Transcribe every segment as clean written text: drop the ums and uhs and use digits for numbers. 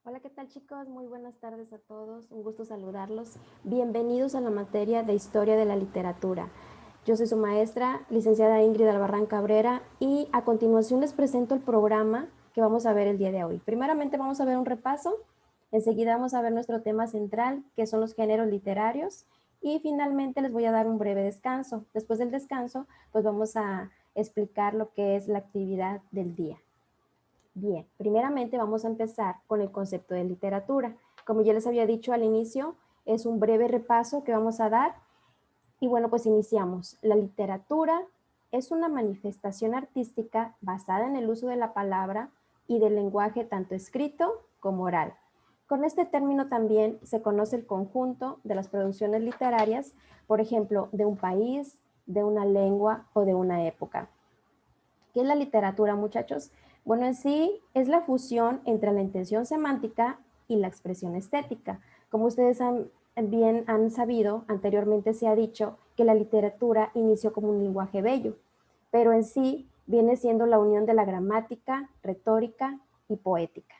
Hola, ¿qué tal chicos? Muy buenas tardes a todos. Un gusto saludarlos. Bienvenidos a la materia de Historia de la Literatura. Yo soy su maestra, licenciada Ingrid Albarrán Cabrera, y a continuación les presento el programa que vamos a ver el día de hoy. Primeramente vamos a ver un repaso, enseguida vamos a ver nuestro tema central, que son los géneros literarios, y finalmente les voy a dar un breve descanso. Después del descanso, pues vamos a explicar lo que es la actividad del día. Bien, primeramente vamos a empezar con el concepto de literatura. Como ya les había dicho al inicio, es un breve repaso que vamos a dar. Y bueno, pues iniciamos. La literatura es una manifestación artística basada en el uso de la palabra y del lenguaje tanto escrito como oral. Con este término también se conoce el conjunto de las producciones literarias, por ejemplo, de un país, de una lengua o de una época. ¿Qué es la literatura, muchachos? Bueno, en sí es la fusión entre la intención semántica y la expresión estética. Como ustedes bien han sabido, anteriormente se ha dicho que la literatura inició como un lenguaje bello, pero en sí viene siendo la unión de la gramática, retórica y poética.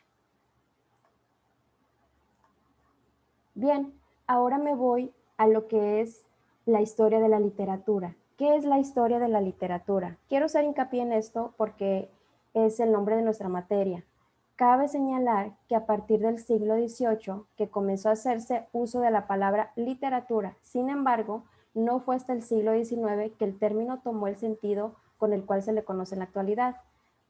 Bien, ahora me voy a lo que es la historia de la literatura. ¿Qué es la historia de la literatura? Quiero hacer hincapié en esto porque es el nombre de nuestra materia. Cabe señalar que a partir del siglo XVIII que comenzó a hacerse uso de la palabra literatura. Sin embargo, no fue hasta el siglo XIX que el término tomó el sentido con el cual se le conoce en la actualidad.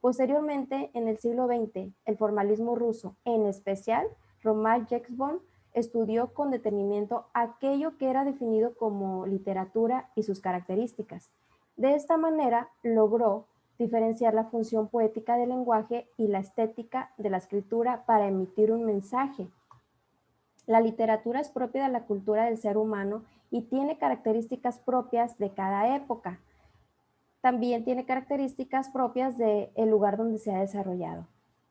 Posteriormente, en el siglo XX, el formalismo ruso, en especial Roman Jexbon, estudió con detenimiento aquello que era definido como literatura y sus características. De esta manera logró diferenciar la función poética del lenguaje y la estética de la escritura para emitir un mensaje. La literatura es propia de la cultura del ser humano y tiene características propias de cada época. También tiene características propias del lugar donde se ha desarrollado.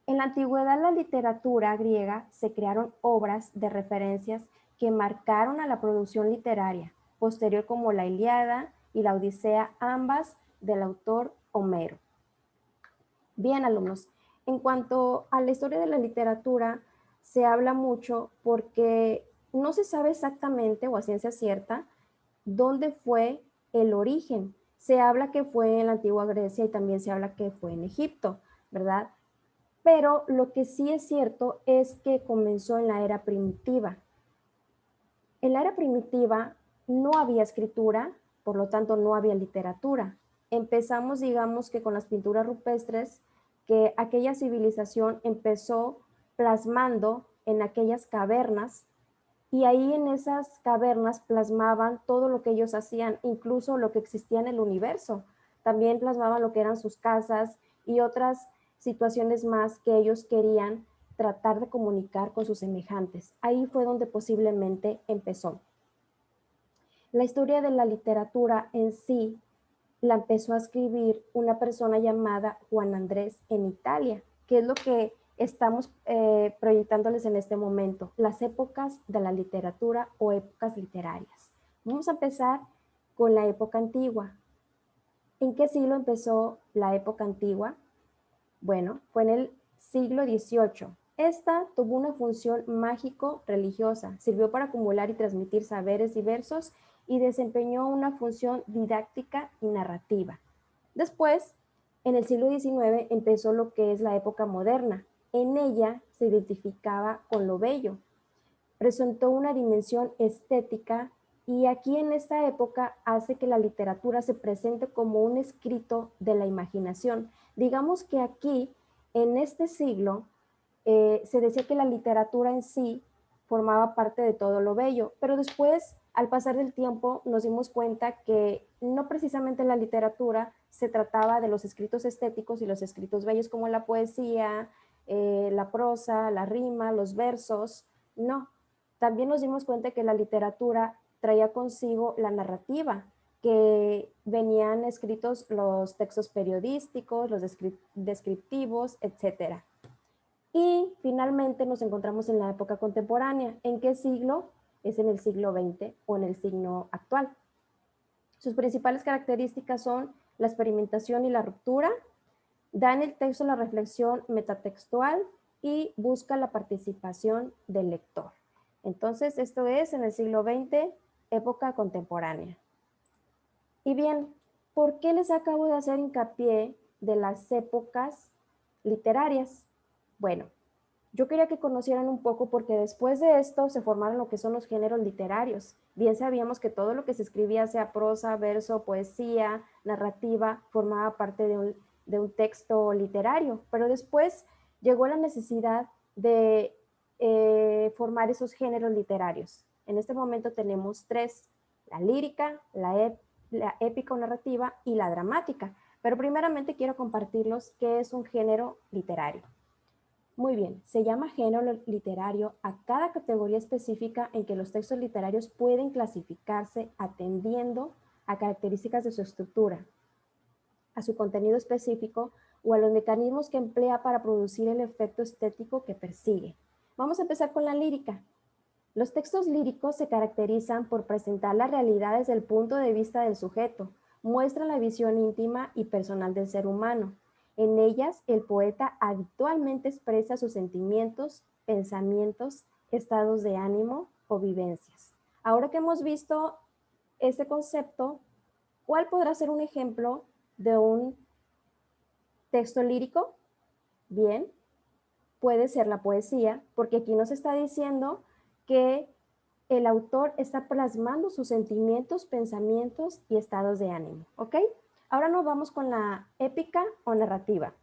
En la antigüedad, la literatura griega se crearon obras de referencias que marcaron a la producción literaria posterior, como la Ilíada y la Odisea, ambas del autor Homero. Bien, alumnos, en cuanto a la historia de la literatura, se habla mucho porque no se sabe exactamente o a ciencia cierta dónde fue el origen. Se habla que fue en la antigua Grecia y también se habla que fue en Egipto, ¿verdad? Pero lo que sí es cierto es que comenzó en la era primitiva. En la era primitiva no había escritura, por lo tanto no había literatura. Empezamos, digamos que con las pinturas rupestres, que aquella civilización empezó plasmando en aquellas cavernas, y ahí en esas cavernas plasmaban todo lo que ellos hacían, incluso lo que existía en el universo. También plasmaban lo que eran sus casas y otras situaciones más que ellos querían tratar de comunicar con sus semejantes. Ahí fue donde posiblemente empezó. La historia de la literatura en sí la empezó a escribir una persona llamada Juan Andrés en Italia, que es lo que estamos proyectándoles en este momento, las épocas de la literatura o épocas literarias. Vamos a empezar con la época antigua. ¿En qué siglo empezó la época antigua? Bueno, fue en el siglo XVIII. Esta tuvo una función mágico-religiosa, sirvió para acumular y transmitir saberes diversos y desempeñó una función didáctica y narrativa. Después, en el siglo XIX empezó lo que es la época moderna. En ella se identificaba con lo bello, presentó una dimensión estética, y aquí en esta época hace que la literatura se presente como un escrito de la imaginación. Digamos que aquí, en este siglo, se decía que la literatura en sí formaba parte de todo lo bello, pero después, al pasar del tiempo, nos dimos cuenta que no precisamente la literatura se trataba de los escritos estéticos y los escritos bellos como la poesía, la prosa, la rima, los versos. No, también nos dimos cuenta que la literatura traía consigo la narrativa, que venían escritos los textos periodísticos, los descriptivos, etcétera. Y finalmente nos encontramos en la época contemporánea. ¿En qué siglo? Es en el siglo XX o en el siglo actual. Sus principales características son la experimentación y la ruptura, da en el texto la reflexión metatextual y busca la participación del lector. Entonces, esto es en el siglo XX, época contemporánea. Y bien, ¿por qué les acabo de hacer hincapié de las épocas literarias? Bueno, yo quería que conocieran un poco porque después de esto se formaron lo que son los géneros literarios. Bien sabíamos que todo lo que se escribía, sea prosa, verso, poesía, narrativa, formaba parte de un texto literario, pero después llegó la necesidad de formar esos géneros literarios. En este momento tenemos tres: la lírica, la épica o narrativa y la dramática. Pero primeramente quiero compartirlos qué es un género literario. Muy bien, se llama género literario a cada categoría específica en que los textos literarios pueden clasificarse atendiendo a características de su estructura, a su contenido específico o a los mecanismos que emplea para producir el efecto estético que persigue. Vamos a empezar con la lírica. Los textos líricos se caracterizan por presentar la realidad desde el punto de vista del sujeto, muestran la visión íntima y personal del ser humano. En ellas, el poeta habitualmente expresa sus sentimientos, pensamientos, estados de ánimo o vivencias. Ahora que hemos visto este concepto, ¿cuál podrá ser un ejemplo de un texto lírico? Bien, puede ser la poesía, porque aquí nos está diciendo que el autor está plasmando sus sentimientos, pensamientos y estados de ánimo, ¿ok? Ahora nos vamos con la épica o narrativa.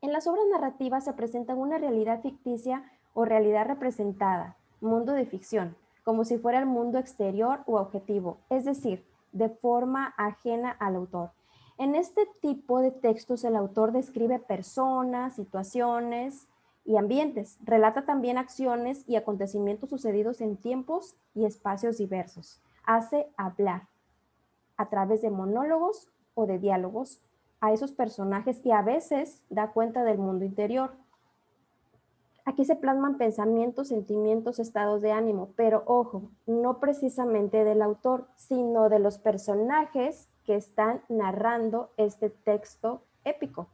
En las obras narrativas se presenta una realidad ficticia o realidad representada, mundo de ficción, como si fuera el mundo exterior o objetivo, es decir, de forma ajena al autor. En este tipo de textos el autor describe personas, situaciones y ambientes, relata también acciones y acontecimientos sucedidos en tiempos y espacios diversos, hace hablar a través de monólogos o de diálogos a esos personajes y a veces da cuenta del mundo interior. Aquí se plasman pensamientos, sentimientos, estados de ánimo, pero ojo, no precisamente del autor, sino de los personajes que están narrando este texto épico.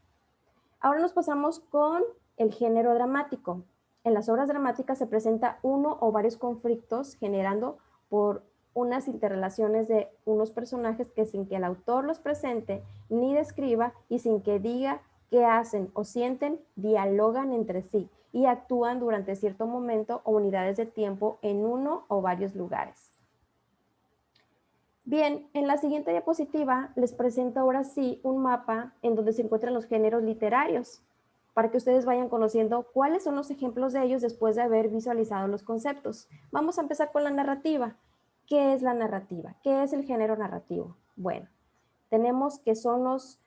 Ahora nos pasamos con el género dramático. En las obras dramáticas se presenta uno o varios conflictos generando por unas interrelaciones de unos personajes que sin que el autor los presente ni describa y sin que diga qué hacen o sienten, dialogan entre sí y actúan durante cierto momento o unidades de tiempo en uno o varios lugares. Bien, en la siguiente diapositiva les presento ahora sí un mapa en donde se encuentran los géneros literarios, para que ustedes vayan conociendo cuáles son los ejemplos de ellos después de haber visualizado los conceptos. Vamos a empezar con la narrativa. ¿Qué es la narrativa? ¿Qué es el género narrativo? Bueno, tenemos que son los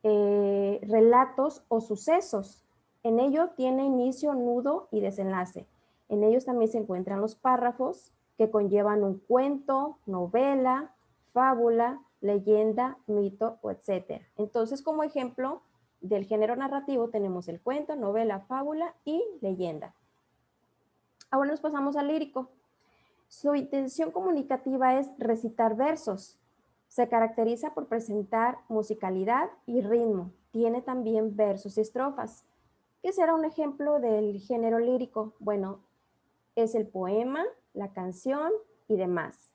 relatos o sucesos. En ello tiene inicio, nudo y desenlace. En ellos también se encuentran los párrafos que conllevan un cuento, novela, fábula, leyenda, mito, etc. Entonces, como ejemplo del género narrativo tenemos el cuento, novela, fábula y leyenda. Ahora nos pasamos al lírico. Su intención comunicativa es recitar versos. Se caracteriza por presentar musicalidad y ritmo. Tiene también versos y estrofas. ¿Qué será un ejemplo del género lírico? Bueno, es el poema, la canción y demás.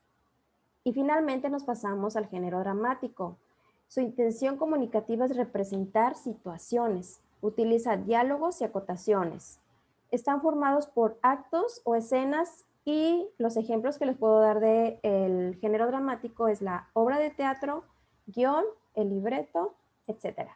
Y finalmente nos pasamos al género dramático. Su intención comunicativa es representar situaciones. Utiliza diálogos y acotaciones. Están formados por actos o escenas y los ejemplos que les puedo dar del género dramático es la obra de teatro, guión, el libreto, etc.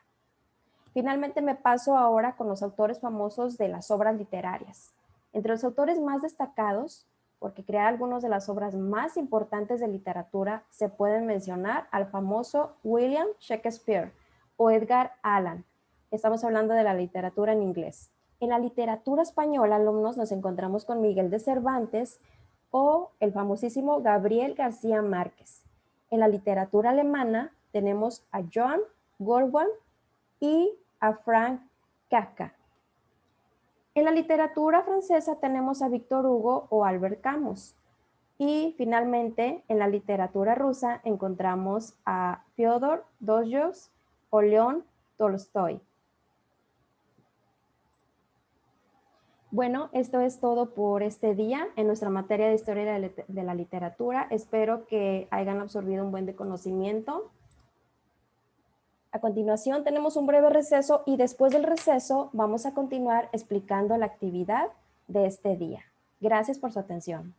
Finalmente me paso ahora con los autores famosos de las obras literarias. Entre los autores más destacados, porque crear algunas de las obras más importantes de literatura, se pueden mencionar al famoso William Shakespeare o Edgar Allan. Estamos hablando de la literatura en inglés. En la literatura española, alumnos, nos encontramos con Miguel de Cervantes o el famosísimo Gabriel García Márquez. En la literatura alemana tenemos a Johann Goldwyn y a Frank Kafka. En la literatura francesa tenemos a Victor Hugo o Albert Camus. Y finalmente, en la literatura rusa encontramos a Fyodor Dostoyevsky o León Tolstoy. Bueno, esto es todo por este día en nuestra materia de historia de la literatura. Espero que hayan absorbido un buen de conocimiento. A continuación tenemos un breve receso y después del receso vamos a continuar explicando la actividad de este día. Gracias por su atención.